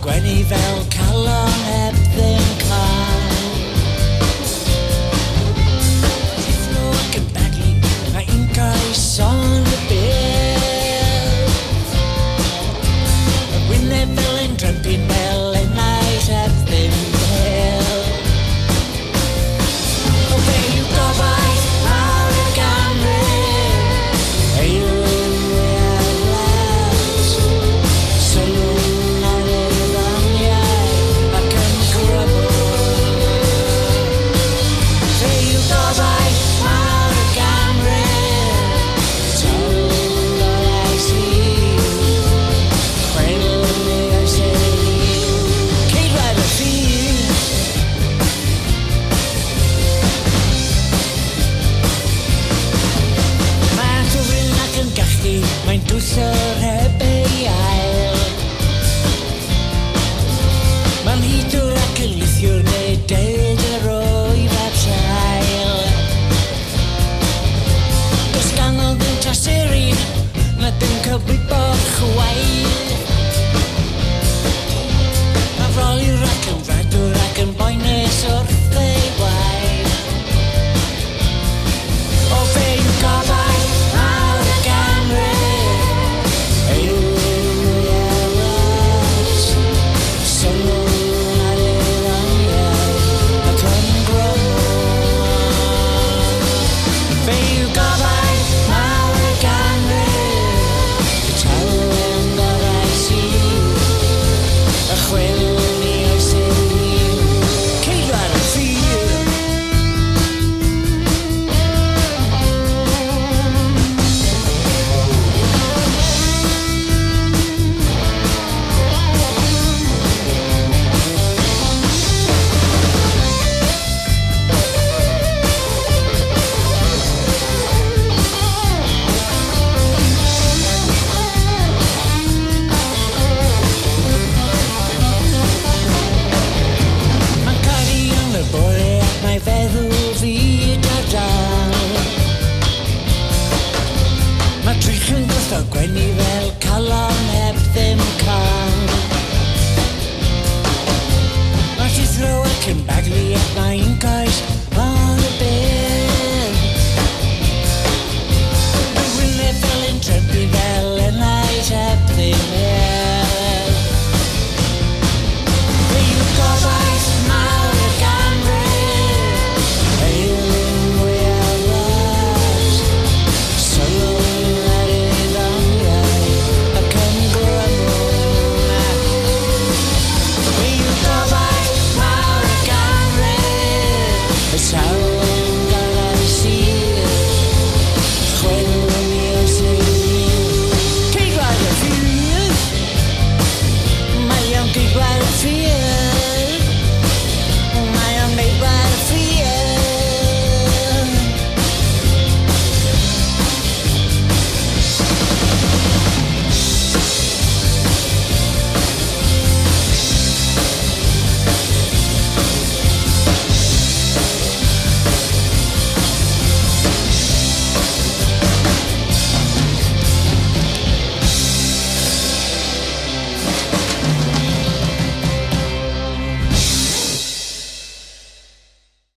gwenu fel calon heb ddim cael. Teithio ac yn baglu, mae un gais on y bil. Y wyneb fel yn drympyn fel enaid heb ddim bil. O be yw gobaith mawr y ganrif, eilyn reales, sylwn ar ei ddoniau ac yn grybl. Fe yw gobaith mawr y ganrif, tawl o'r eis i'w, chwelwn i oes i'w, ceidwaid y ffydd. Mae'n dwfyn ac yn gallu, mae'n dwysor heb ei ail. Mae'n hydwr ac yn lithiwr neu deud y roi fab sail. Does ganol ddim taseri, na dim cybwybod chwaith. Mae froliwr ac yn fradwr ac yn boenus wrth ei waith. O fe yw gobaith mawr y ganrif, eilyn reales, sylwn ar ei ddoniau ac yn grybl. Fe yw gobaith mawr y ganrif, y talwyn o'r eis i'w, y chwilwn i oes i'w, ceidwaid y ffydd. Mae'n caru yn y bore ac mae feddwl fyd a dal. Mae trych yn gwrtho gwenu fel calon heb ddim cael. Mae teithio ac yn baglu ac mae un gais on y bil. Mae wyneb fel yn drympyn fel enaid heb ddim bil. Fe yw gobaith mawr y ganrif, eilyn reales, sylwn ar ei ddoniau ac yn grybl. Fe yw gobaith mawr y ganrif, y tawl